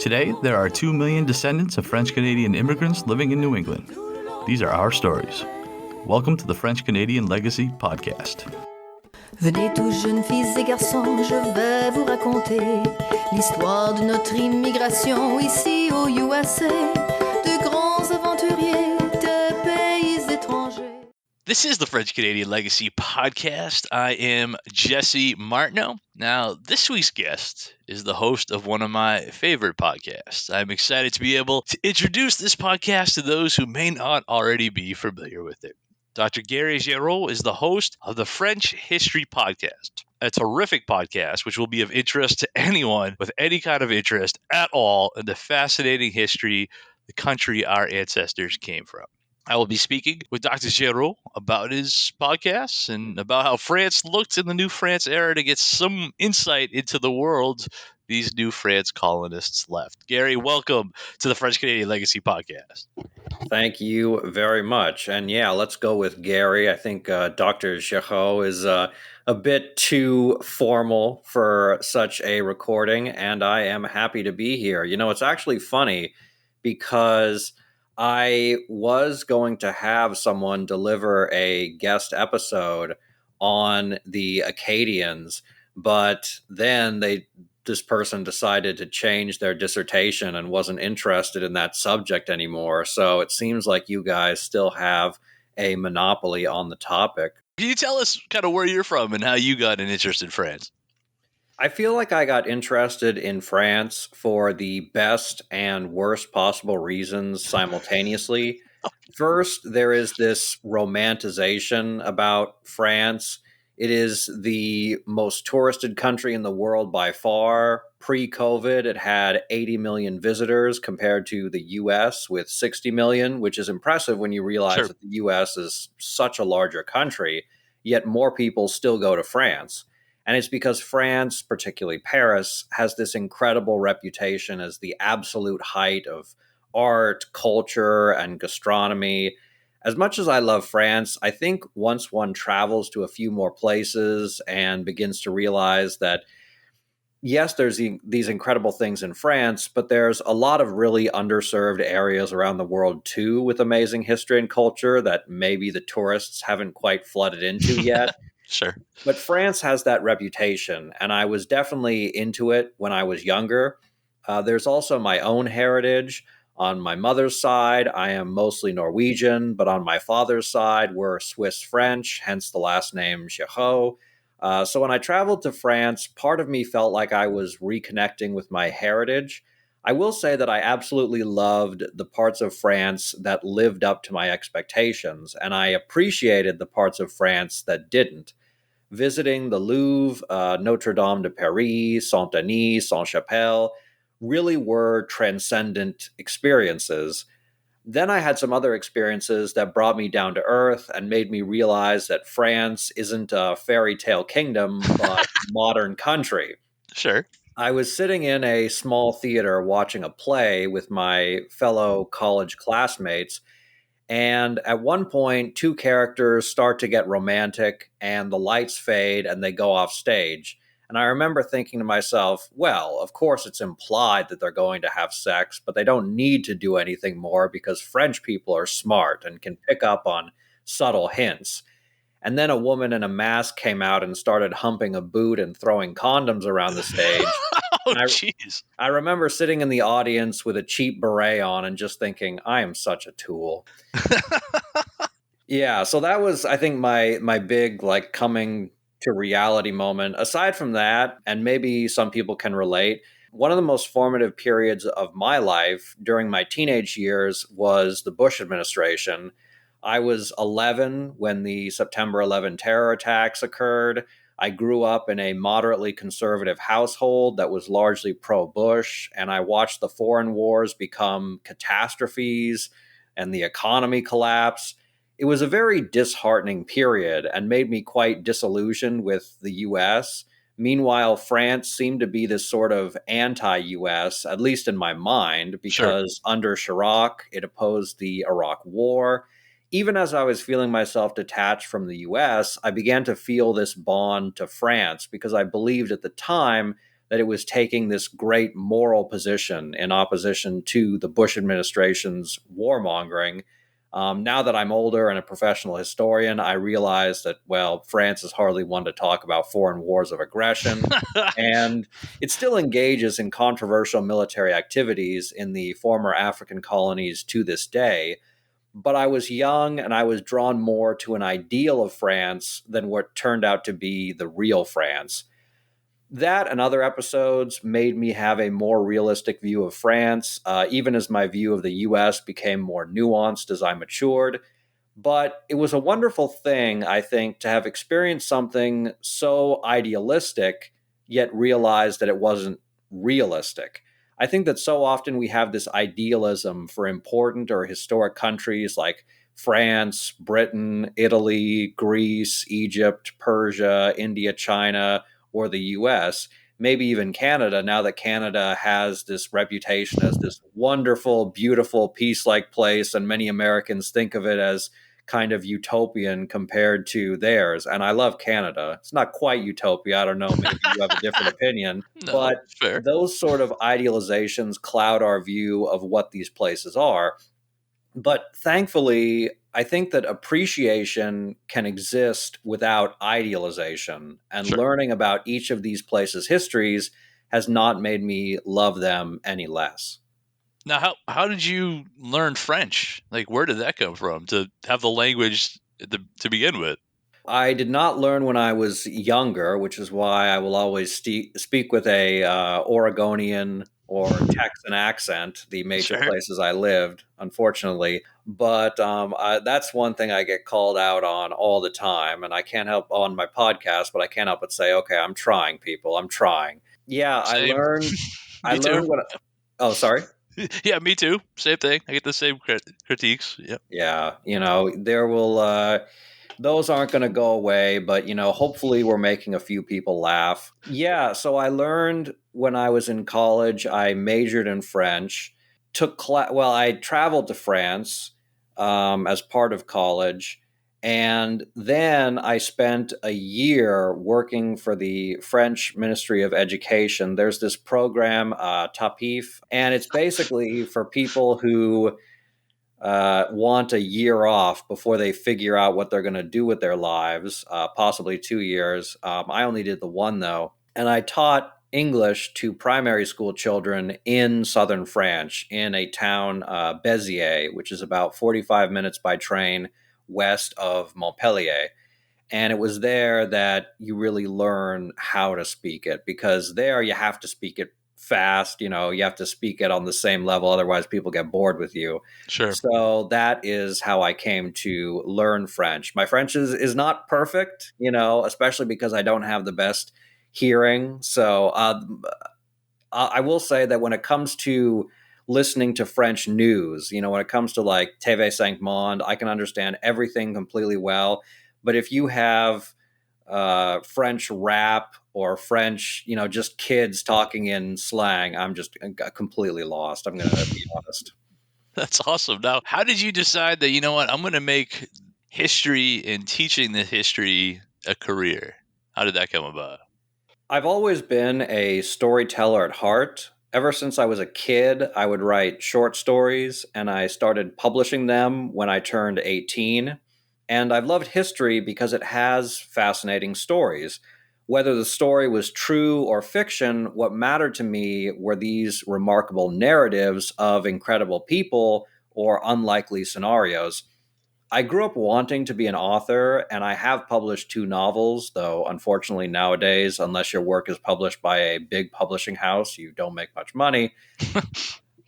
Today, there are 2 million descendants of French-Canadian immigrants living in New England. These are our stories. Welcome to the French-Canadian Legacy Podcast. Venez tous jeunes filles et garçons, je vais vous raconter l'histoire de notre immigration ici au USA, de grands aventuriers de pays étrangers. This is the French-Canadian Legacy Podcast. I am Jesse Martineau. Now, this week's guest is the host of one of my favorite podcasts. I'm excited to be able to introduce this podcast to those who may not already be familiar with it. Dr. Gary Girod is the host of the French History Podcast, a terrific podcast which will be of interest to anyone with any kind of interest at all in the fascinating history, the country our ancestors came from. I will be speaking with Dr. Girod about his podcasts and about how France looked in the New France era to get some insight into the world these New France colonists left. Gary, welcome to the French Canadian Legacy Podcast. Thank you very much. And yeah, let's go with Gary. I think Dr. Girod is a bit too formal for such a recording, and I am happy to be here. You know, it's actually funny because I was going to have someone deliver a guest episode on the Acadians, but then this person decided to change their dissertation and wasn't interested in that subject anymore. So it seems like you guys still have a monopoly on the topic. Can you tell us kind of where you're from and how you got an interest in France? I feel like I got interested in France for the best and worst possible reasons simultaneously. First, there is this romanticization about France. It is the most touristed country in the world by far. Pre-COVID, it had 80 million visitors compared to the US with 60 million, which is impressive when you realize that the US is such a larger country, yet more people still go to France. And it's because France, particularly Paris, has this incredible reputation as the absolute height of art, culture, and gastronomy. As much as I love France, I think once one travels to a few more places and begins to realize that, yes, there's these incredible things in France, but there's a lot of really underserved areas around the world too with amazing history and culture that maybe the tourists haven't quite flooded into yet. Sure. But France has that reputation, and I was definitely into it when I was younger. There's also my own heritage. On my mother's side, I am mostly Norwegian, but on my father's side, we're Swiss French, hence the last name Girod. So when I traveled to France, part of me felt like I was reconnecting with my heritage. I will say that I absolutely loved the parts of France that lived up to my expectations, and I appreciated the parts of France that didn't. Visiting the Louvre, Notre Dame de Paris, Saint-Denis, Saint-Chapelle really were transcendent experiences. Then I had some other experiences that brought me down to earth and made me realize that France isn't a fairy tale kingdom, but a modern country. Sure. I was sitting in a small theater watching a play with my fellow college classmates, and at one point, two characters start to get romantic, and the lights fade, and they go off stage. And I remember thinking to myself, well, of course it's implied that they're going to have sex, but they don't need to do anything more because French people are smart and can pick up on subtle hints. And then a woman in a mask came out and started humping a boot and throwing condoms around the stage. Jeez. I remember sitting in the audience with a cheap beret on and just thinking, I am such a tool. Yeah, so that was, I think, my big, coming to reality moment. Aside from that, and maybe some people can relate, one of the most formative periods of my life during my teenage years was the Bush administration. I was 11 when the September 11 terror attacks occurred. I grew up in a moderately conservative household that was largely pro-Bush, and I watched the foreign wars become catastrophes and the economy collapse. It was a very disheartening period and made me quite disillusioned with the U.S. Meanwhile, France seemed to be this sort of anti-U.S., at least in my mind, because under Chirac, it opposed the Iraq War. Even as I was feeling myself detached from the U.S., I began to feel this bond to France because I believed at the time that it was taking this great moral position in opposition to the Bush administration's warmongering. Now that I'm older and a professional historian, I realize that, well, France is hardly one to talk about foreign wars of aggression. And it still engages in controversial military activities in the former African colonies to this day. But I was young and I was drawn more to an ideal of France than what turned out to be the real France. That and other episodes made me have a more realistic view of France, even as my view of the US became more nuanced as I matured. But it was a wonderful thing, I think, to have experienced something so idealistic, yet realize that it wasn't realistic. I think that so often we have this idealism for important or historic countries like France, Britain, Italy, Greece, Egypt, Persia, India, China, or the US, maybe even Canada, now that Canada has this reputation as this wonderful, beautiful, peace like place, and many Americans think of it as kind of utopian compared to theirs. And I love Canada. It's not quite utopia. I don't know. Maybe you have a different opinion. No, But fair. those sort of idealizations cloud our view of what these places are. But thankfully, I think that appreciation can exist without idealization. And Sure. learning about each of these places' histories has not made me love them any less. Now, how did you learn French? Like, where did that come from to have the language to begin with? I did not learn when I was younger, which is why I will always speak with a Oregonian or Texan accent, the major Sure. places I lived, unfortunately. But that's one thing I get called out on all the time. And I can't help on my podcast, but I can't help but say, okay, I'm trying, people. I'm trying. Yeah, Same. I Me too. learned what, oh, sorry. Yeah, me too. Same thing. I get the same critiques. Yep. Yeah, there will, those aren't going to go away, but hopefully we're making a few people laugh. Yeah, so I learned when I was in college, I majored in French, I traveled to France as part of college, and then I spent a year working for the French Ministry of Education. There's this program, TAPIF, and it's basically for people who want a year off before they figure out what they're going to do with their lives, possibly 2 years. I only did the one, though. And I taught English to primary school children in southern France in a town, Béziers, which is about 45 minutes by train west of Montpellier. And it was there that you really learn how to speak it, because there you have to speak it fast. You have to speak it on the same level. Otherwise, people get bored with you. Sure. So that is how I came to learn French. My French is not perfect, especially because I don't have the best hearing. So I will say that when it comes to listening to French news, when it comes to like TV5 Monde, I can understand everything completely well. But if you have French rap or French, just kids talking in slang, I'm just completely lost. I'm going to be honest. That's awesome. Now, how did you decide that, I'm going to make history and teaching the history a career? How did that come about? I've always been a storyteller at heart. Ever since I was a kid, I would write short stories, and I started publishing them when I turned 18. And I've loved history because it has fascinating stories. Whether the story was true or fiction, what mattered to me were these remarkable narratives of incredible people or unlikely scenarios. I grew up wanting to be an author, and I have published 2 novels, though unfortunately nowadays, unless your work is published by a big publishing house, you don't make much money.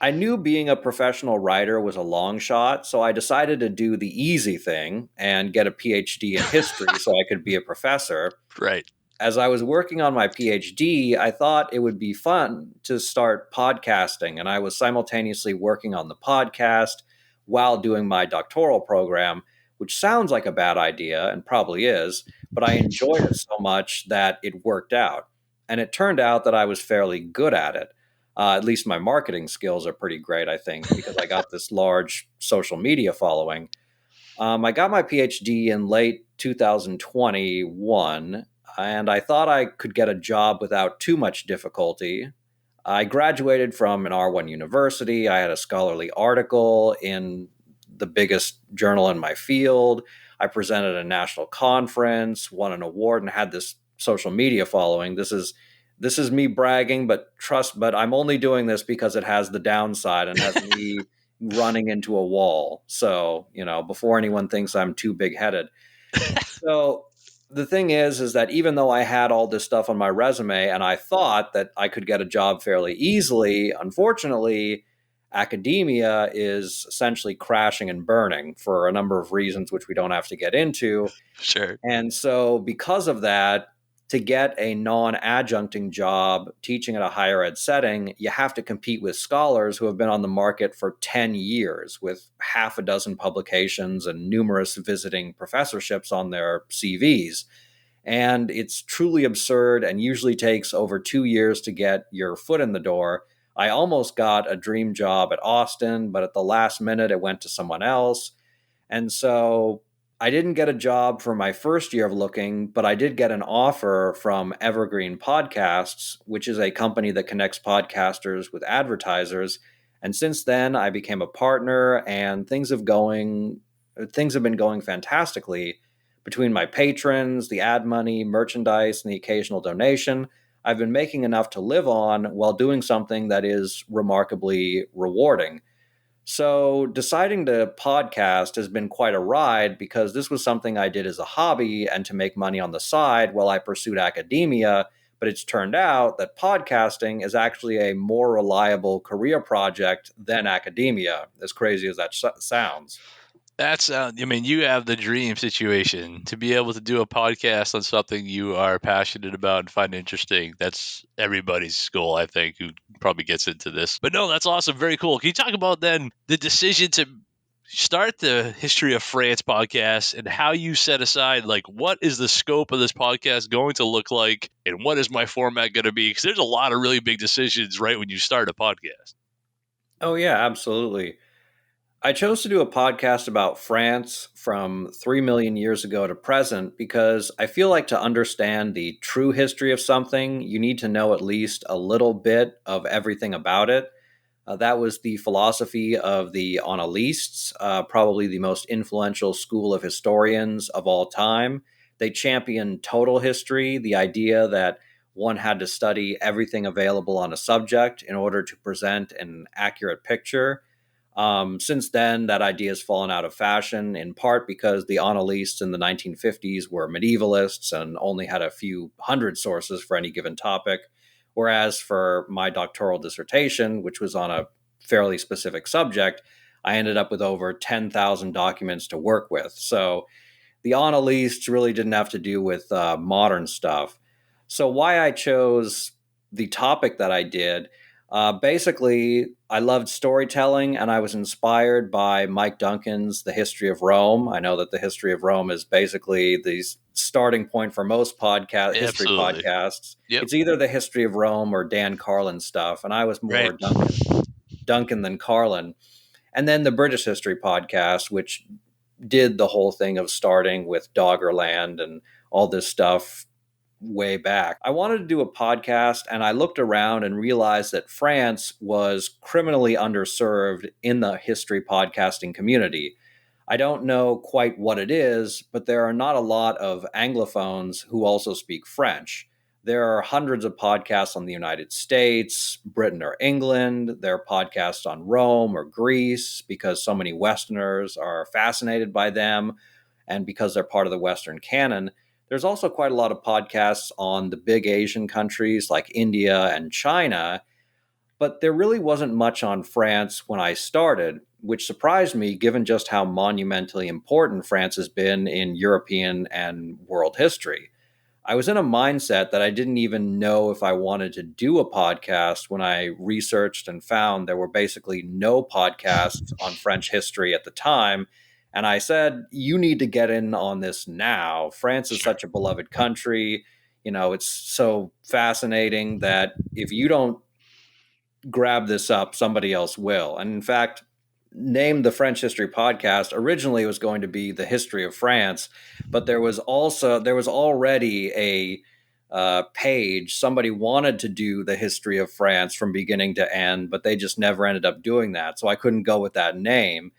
I knew being a professional writer was a long shot, so I decided to do the easy thing and get a PhD in history so I could be a professor. Right. As I was working on my PhD, I thought it would be fun to start podcasting, and I was simultaneously working on the podcast while doing my doctoral program, which sounds like a bad idea and probably is, but I enjoyed it so much that it worked out. And it turned out that I was fairly good at it. At least my marketing skills are pretty great, I think, because I got this large social media following. I got my PhD in late 2021. and I thought I could get a job without too much difficulty. I graduated from an R1 university. I had a scholarly article in the biggest journal in my field. I presented at a national conference, won an award, and had this social media following. This is me bragging, but I'm only doing this because it has the downside and has me running into a wall. So, before anyone thinks I'm too big-headed. So the thing is that even though I had all this stuff on my resume and I thought that I could get a job fairly easily, unfortunately, academia is essentially crashing and burning for a number of reasons, which we don't have to get into. Sure. And so, because of that, to get a non adjuncting job teaching at a higher ed setting, you have to compete with scholars who have been on the market for 10 years with half a dozen publications and numerous visiting professorships on their CVs. And it's truly absurd and usually takes over 2 years to get your foot in the door. I almost got a dream job at Austin, but at the last minute, it went to someone else. And so I didn't get a job for my first year of looking, but I did get an offer from Evergreen Podcasts, which is a company that connects podcasters with advertisers. And since then, I became a partner, and things have been going fantastically. Between my patrons, the ad money, merchandise, and the occasional donation, I've been making enough to live on while doing something that is remarkably rewarding. So deciding to podcast has been quite a ride because this was something I did as a hobby and to make money on the side while I pursued academia. But it's turned out that podcasting is actually a more reliable career project than academia, as crazy as that sounds. You have the dream situation to be able to do a podcast on something you are passionate about and find interesting. That's everybody's goal, I think, who probably gets into this. But no, that's awesome. Very cool. Can you talk about then the decision to start the History of France podcast and how you set aside, like, what is the scope of this podcast going to look like and what is my format going to be? Because there's a lot of really big decisions right when you start a podcast. Oh, yeah, absolutely. I chose to do a podcast about France from 3 million years ago to present because I feel like to understand the true history of something, you need to know at least a little bit of everything about it. That was the philosophy of the Annalistes, probably the most influential school of historians of all time. They championed total history, the idea that one had to study everything available on a subject in order to present an accurate picture. Since then, that idea has fallen out of fashion, in part because the Annalistes in the 1950s were medievalists and only had a few hundred sources for any given topic. Whereas for my doctoral dissertation, which was on a fairly specific subject, I ended up with over 10,000 documents to work with. So the Annalistes really didn't have to do with modern stuff. So why I chose the topic that I did, basically, I loved storytelling and I was inspired by Mike Duncan's The History of Rome. I know that The History of Rome is basically the starting point for most history Absolutely. podcasts. Yep. It's either The History of Rome or Dan Carlin stuff, and I was more Right. Duncan than Carlin. And then the British History podcast, which did the whole thing of starting with Doggerland and all this stuff way back. I wanted to do a podcast and I looked around and realized that France was criminally underserved in the history podcasting community. I don't know quite what it is, but there are not a lot of Anglophones who also speak French. There are hundreds of podcasts on the United States, Britain or England. There are podcasts on Rome or Greece because so many Westerners are fascinated by them and because they're part of the Western canon. There's also quite a lot of podcasts on the big Asian countries like India and China, but there really wasn't much on France when I started, which surprised me given just how monumentally important France has been in European and world history. I was in a mindset that I didn't even know if I wanted to do a podcast when I researched and found there were basically no podcasts on French history at the time. And I said, you need to get in on this now. France is such a beloved country. It's so fascinating that if you don't grab this up, somebody else will. And in fact, named the French History Podcast, originally it was going to be the history of France, but there was already a page. Somebody wanted to do the history of France from beginning to end, but they just never ended up doing that. So I couldn't go with that name.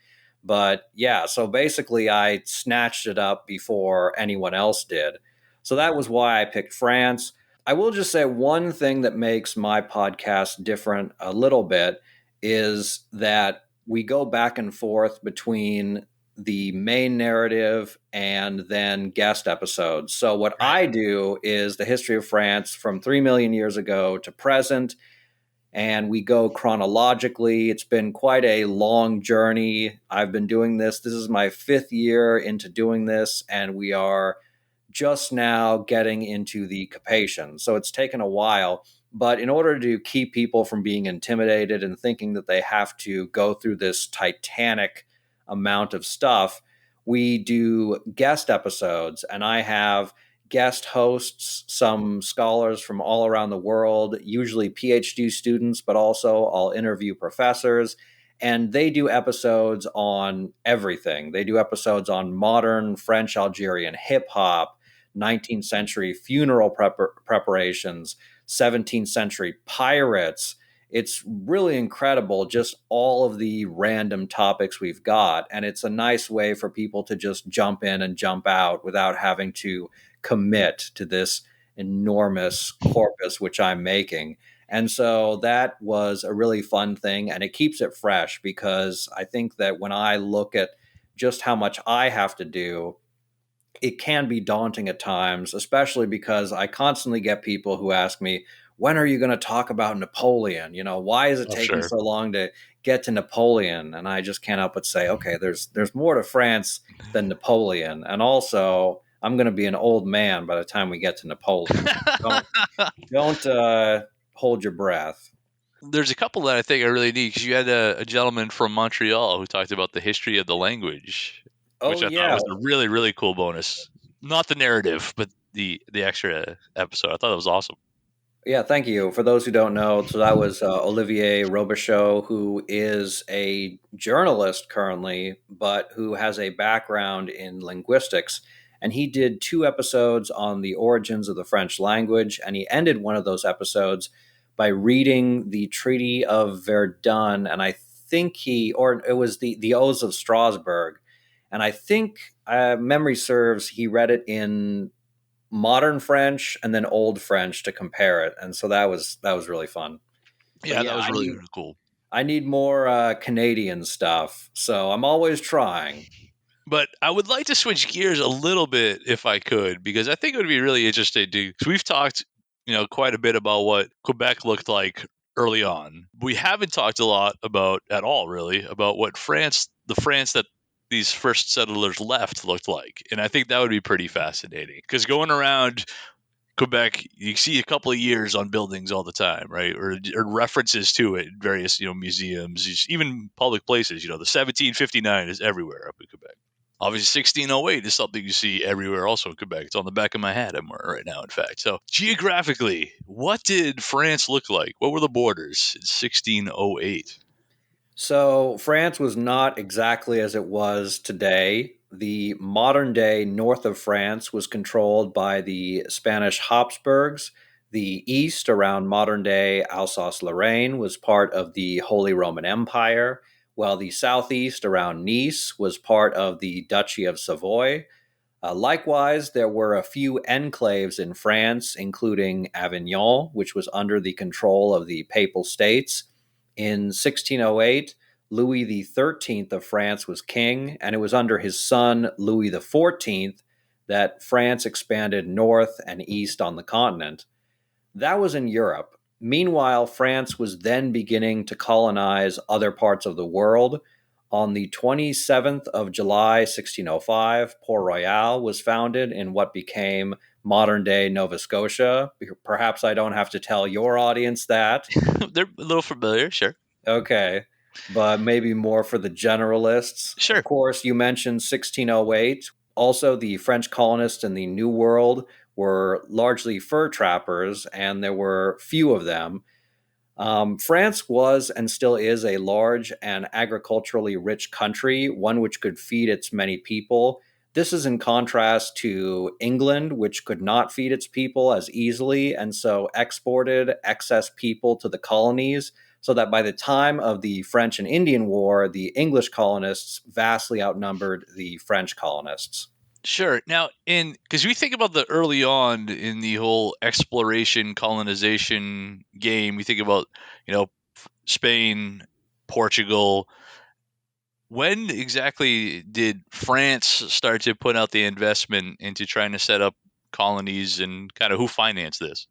But yeah, so basically I snatched it up before anyone else did. So that was why I picked France. I will just say one thing that makes my podcast different a little bit is that we go back and forth between the main narrative and then guest episodes. So what I do is the history of France from 3 million years ago to present, and we go chronologically. It's been quite a long journey. I've been doing this. This is my 5th year into doing this, and we are just now getting into the Capation. So it's taken a while. But in order to keep people from being intimidated and thinking that they have to go through this titanic amount of stuff, we do guest episodes, and I have guest hosts, some scholars from all around the world, usually PhD students, but also I'll interview professors. And they do episodes on everything. They do episodes on modern French Algerian hip hop, 19th century funeral preparations, 17th century pirates. It's really incredible, just all of the random topics we've got. And it's a nice way for people to just jump in and jump out without having to commit to this enormous corpus which I'm making. And so that was a really fun thing, and it keeps it fresh because I think that when I look at just how much I have to do, it can be daunting at times, especially because I constantly get people who ask me, when are you going to talk about Napoleon? Why is it Oh, taking sure. so long to get to Napoleon? And I just can't help but say, okay, there's more to France than Napoleon. And also, I'm going to be an old man by the time we get to Napoleon. Don't hold your breath. There's a couple that I think I really need because you had a gentleman from Montreal who talked about the history of the language, Oh which I thought yeah. was a really, really cool bonus. Not the narrative, but the extra episode. I thought that was awesome. Yeah, thank you. For those who don't know, so that was Olivier Robichaud, who is a journalist currently, but who has a background in linguistics. And he did 2 episodes on the origins of the French language. And he ended one of those episodes by reading the Treaty of Verdun. And I think or it was the Oaths of Strasbourg. And I think, memory serves, he read it in modern French and then old French to compare it, and so that was really fun. But Yeah, that yeah, was I really, need really cool. I need more Canadian stuff, so I'm always trying. But I would like to switch gears a little bit if I could, because I think it would be really interesting to. Because we've talked, quite a bit about what Quebec looked like early on. We haven't talked a lot about at all, really, about what the France that these first settlers left looked like, and I think that would be pretty fascinating. Because going around Quebec, you see a couple of years on buildings all the time, right? Or references to it in various, museums, even public places. The 1759 is everywhere up in Quebec. Obviously, 1608 is something you see everywhere also in Quebec. It's on the back of my hat I'm wearing right now, in fact. So, geographically, what did France look like? What were the borders in 1608? So France was not exactly as it was today. The modern day north of France was controlled by the Spanish Habsburgs. The east, around modern day Alsace-Lorraine, was part of the Holy Roman Empire, while the southeast, around Nice, was part of the Duchy of Savoy. Likewise, there were a few enclaves in France, including Avignon, which was under the control of the Papal States. In 1608, Louis XIII of France was king, and it was under his son, Louis XIV, that France expanded north and east on the continent. That was in Europe. Meanwhile, France was then beginning to colonize other parts of the world. On the 27th of July, 1605, Port Royal was founded in what became modern day Nova Scotia. Perhaps I don't have to tell your audience that. They're a little familiar, sure. Okay, but maybe more for the generalists. Of Sure. course, you mentioned 1608. Also, the French colonists in the New World were largely fur trappers, and there were few of them. France was and still is a large and agriculturally rich country, one which could feed its many people. This is in contrast to England, which could not feed its people as easily and so exported excess people to the colonies, so that by the time of the French and Indian War, the English colonists vastly outnumbered the French colonists. Sure. Now, because we think about the early on in the whole exploration colonization game, we think about, Spain, Portugal. When exactly did France start to put out the investment into trying to set up colonies, and kind of who financed this?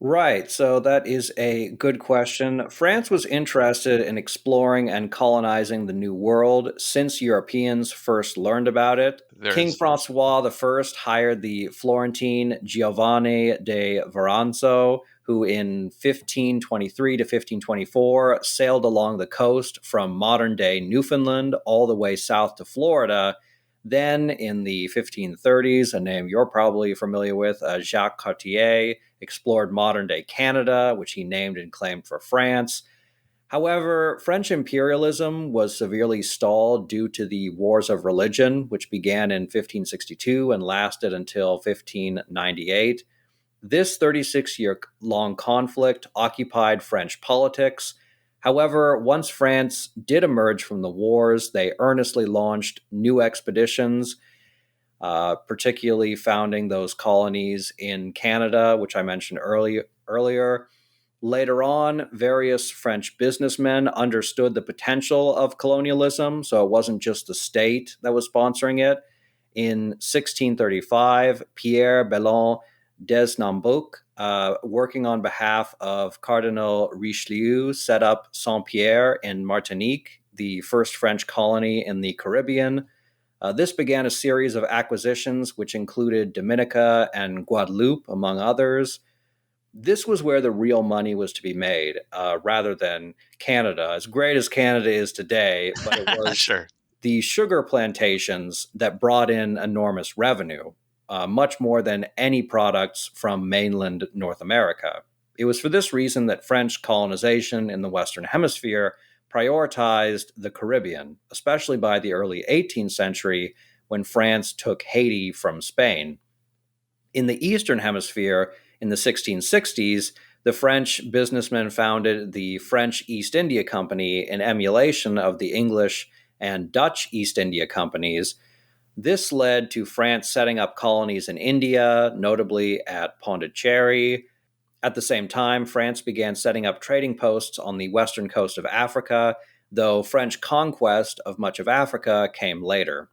Right, so that is a good question. France was interested in exploring and colonizing the New World since Europeans first learned about it. Very King interesting. Francois I hired the Florentine Giovanni de Veranzo, who in 1523 to 1524 sailed along the coast from modern day Newfoundland all the way south to Florida. Then in the 1530s, a name you're probably familiar with, Jacques Cartier, explored modern day Canada, which he named and claimed for France. However, French imperialism was severely stalled due to the Wars of Religion, which began in 1562 and lasted until 1598. This 36-year long conflict occupied French politics. However, once France did emerge from the wars, they earnestly launched new expeditions, particularly founding those colonies in Canada, which I mentioned earlier. Later on, various French businessmen understood the potential of colonialism, so it wasn't just the state that was sponsoring it. In 1635, Pierre Bellon Desnambuc, working on behalf of Cardinal Richelieu, set up Saint-Pierre in Martinique, the first French colony in the Caribbean. This began a series of acquisitions, which included Dominica and Guadeloupe, among others. This was where the real money was to be made, rather than Canada. As great as Canada is today, but it was Sure. the sugar plantations that brought in enormous revenue, much more than any products from mainland North America. It was for this reason that French colonization in the Western Hemisphere prioritized the Caribbean, especially by the early 18th century when France took Haiti from Spain. In the Eastern Hemisphere, in the 1660s, the French businessmen founded the French East India Company in emulation of the English and Dutch East India Companies. This led to France setting up colonies in India, notably at Pondicherry. At the same time, France began setting up trading posts on the western coast of Africa, though French conquest of much of Africa came later.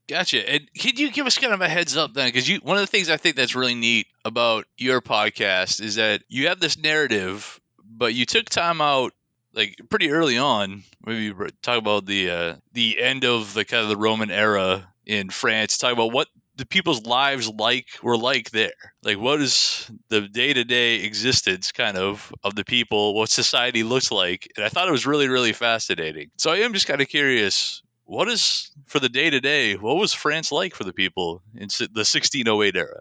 Gotcha. And could you give us kind of a heads up then? Because one of the things I think that's really neat about your podcast is that you have this narrative, but you took time out like pretty early on. Maybe talk about the end of the kind of the Roman era in France. Talk about what the people's lives were like there. Like, what is the day to day existence kind of the people? What society looks like? And I thought it was really, really fascinating. So I am just kind of curious. What is for the day to day? What was France like for the people in the 1608 era?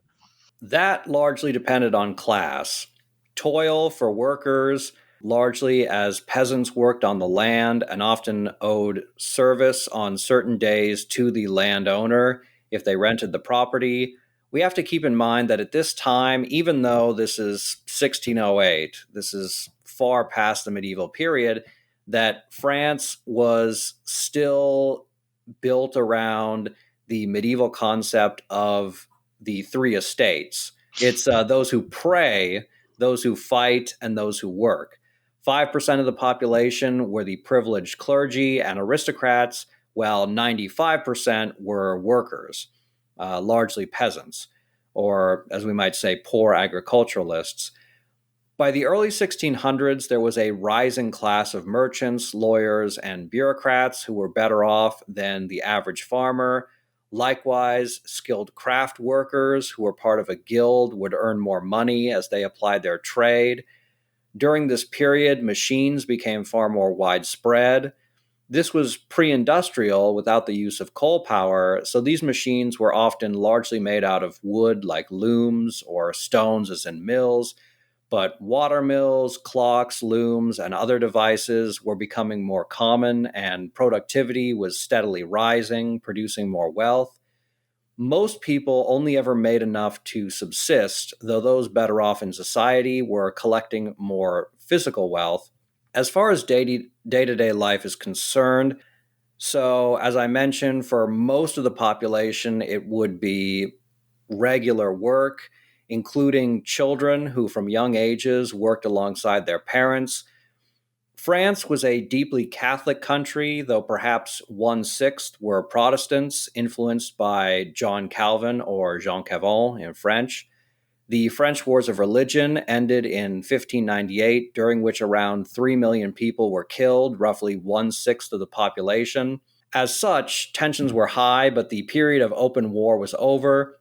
That largely depended on class. Toil for workers, largely as peasants worked on the land and often owed service on certain days to the landowner if they rented the property. We have to keep in mind that at this time, even though this is 1608, this is far past the medieval period, that France was still built around the medieval concept of the three estates. It's those who pray, those who fight, and those who work. 5% of the population were the privileged clergy and aristocrats, while 95% were workers, largely peasants, or as we might say, poor agriculturalists. By the early 1600s, there was a rising class of merchants, lawyers, and bureaucrats who were better off than the average farmer. Likewise, skilled craft workers who were part of a guild would earn more money as they applied their trade. During this period, machines became far more widespread. This was pre-industrial without the use of coal power, so these machines were often largely made out of wood like looms or stones as in mills. But water mills, clocks, looms, and other devices were becoming more common, and productivity was steadily rising, producing more wealth. Most people only ever made enough to subsist, though those better off in society were collecting more physical wealth. As far as day to day life is concerned, so as I mentioned, for most of the population, it would be regular work, including children who from young ages worked alongside their parents. France was a deeply Catholic country, though perhaps 1/6 were Protestants, influenced by John Calvin or Jean Calvin in French. The French Wars of Religion ended in 1598, during which around 3 million people were killed, roughly 1/6 of the population. As such, tensions were high, but the period of open war was over.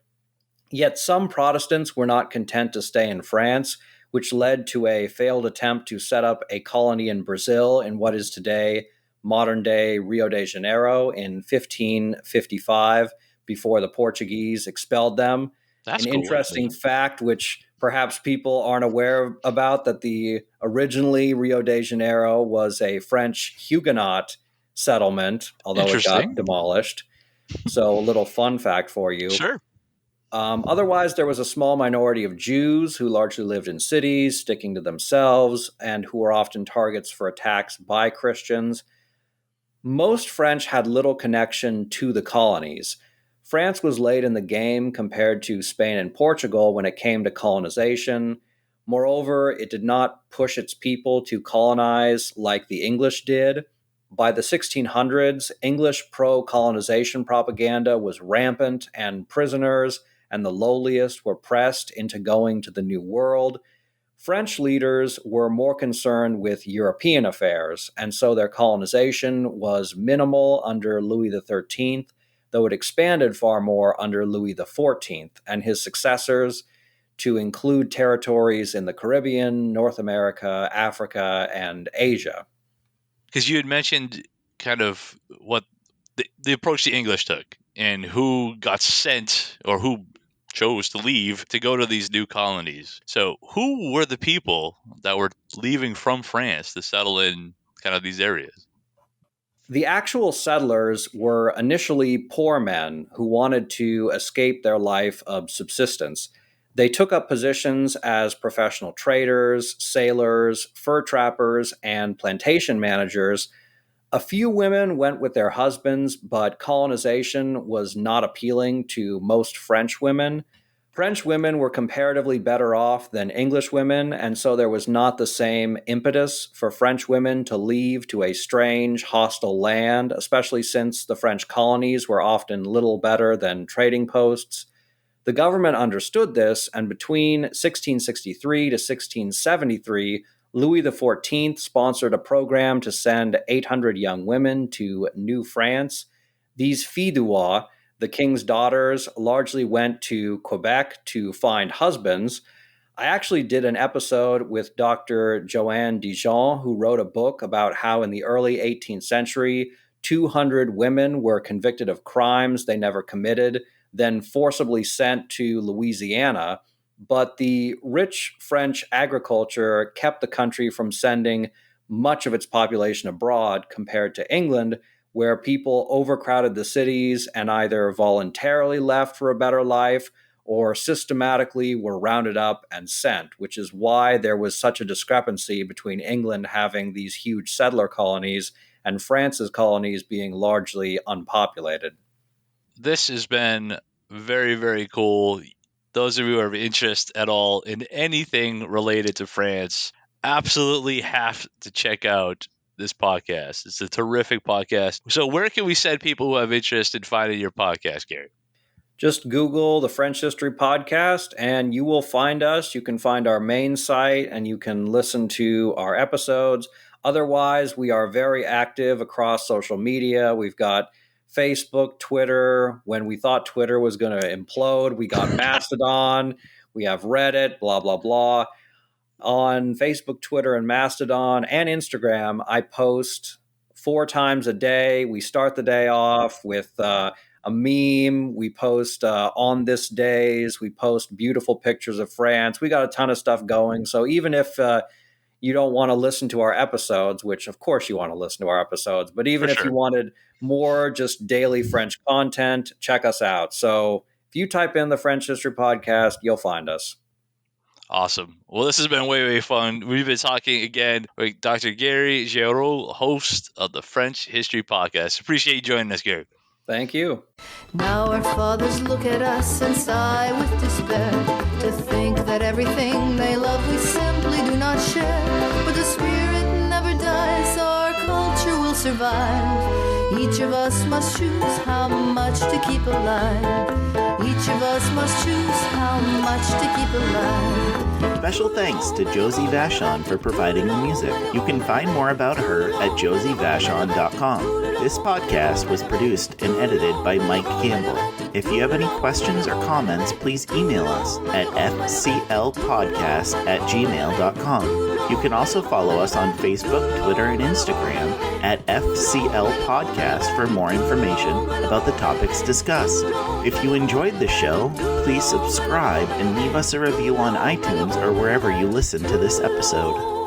Yet some Protestants were not content to stay in France, which led to a failed attempt to set up a colony in Brazil in what is today modern day Rio de Janeiro in 1555 before the Portuguese expelled them. That's An cool. interesting fact, which perhaps people aren't aware about, that the originally Rio de Janeiro was a French Huguenot settlement, although it got Interesting. demolished. So, a little fun fact for you. Sure. Otherwise, there was a small minority of Jews who largely lived in cities, sticking to themselves, and who were often targets for attacks by Christians. Most French had little connection to the colonies. France was late in the game compared to Spain and Portugal when it came to colonization. Moreover, it did not push its people to colonize like the English did. By the 1600s, English pro colonization propaganda was rampant, and prisoners and the lowliest were pressed into going to the New World. French leaders were more concerned with European affairs, and so their colonization was minimal under Louis XIII, though it expanded far more under Louis XIV and his successors to include territories in the Caribbean, North America, Africa, and Asia. Because you had mentioned kind of what the approach the English took and who got sent or who chose to leave to go to these new colonies. So who were the people that were leaving from France to settle in kind of these areas? The actual settlers were initially poor men who wanted to escape their life of subsistence. They took up positions as professional traders, sailors, fur trappers, and plantation managers. A few women went with their husbands, but colonization was not appealing to most French women. French women were comparatively better off than English women, and so there was not the same impetus for French women to leave to a strange, hostile land, especially since the French colonies were often little better than trading posts. The government understood this, and between 1663 to 1673, Louis XIV sponsored a program to send 800 young women to New France. These filles du roi, the king's daughters, largely went to Quebec to find husbands. I actually did an episode with Dr. Joanne Dijon, who wrote a book about how in the early 18th century, 200 women were convicted of crimes they never committed, then forcibly sent to Louisiana. But the rich French agriculture kept the country from sending much of its population abroad compared to England, where people overcrowded the cities and either voluntarily left for a better life or systematically were rounded up and sent, which is why there was such a discrepancy between England having these huge settler colonies and France's colonies being largely unpopulated. This has been very, very cool. Those of you who have interest at all in anything related to France, absolutely have to check out this podcast. It's a terrific podcast. So where can we send people who have interest in finding your podcast, Gary? Just Google the French History Podcast and you will find us. You can find our main site and you can listen to our episodes. Otherwise, we are very active across social media. We've got Facebook, Twitter. When we thought Twitter was going to implode, we got Mastodon. We have Reddit, blah, blah, blah. On Facebook, Twitter, and Mastodon and Instagram, I post 4 times a day. We start the day off with a meme. We post on this days. We post beautiful pictures of France. We got a ton of stuff going. So even if you don't want to listen to our episodes, which of course you want to listen to our episodes, but even For if you sure. wanted more just daily French content, check us out. So if you type in the French History Podcast, you'll find us. Awesome. Well, this has been way fun. We've been talking again with Dr. Gary Girod, host of the French History Podcast. Appreciate you joining us, Gary. Thank you. Now our fathers look at us and sigh with despair to think that everything they love we simply do not share. But the spirit never dies, our culture will survive. Each of us must choose how much to keep alive. Each of us must choose how much to keep alive. Special thanks to Josie Vachon for providing the music. You can find more about her at josievachon.com. This podcast was produced and edited by Mike Campbell. If you have any questions or comments, please email us at fclpodcast@gmail.com. You can also follow us on Facebook, Twitter, and Instagram at FCL Podcast for more information about the topics discussed. If you enjoyed the show, please subscribe and leave us a review on iTunes or wherever you listen to this episode.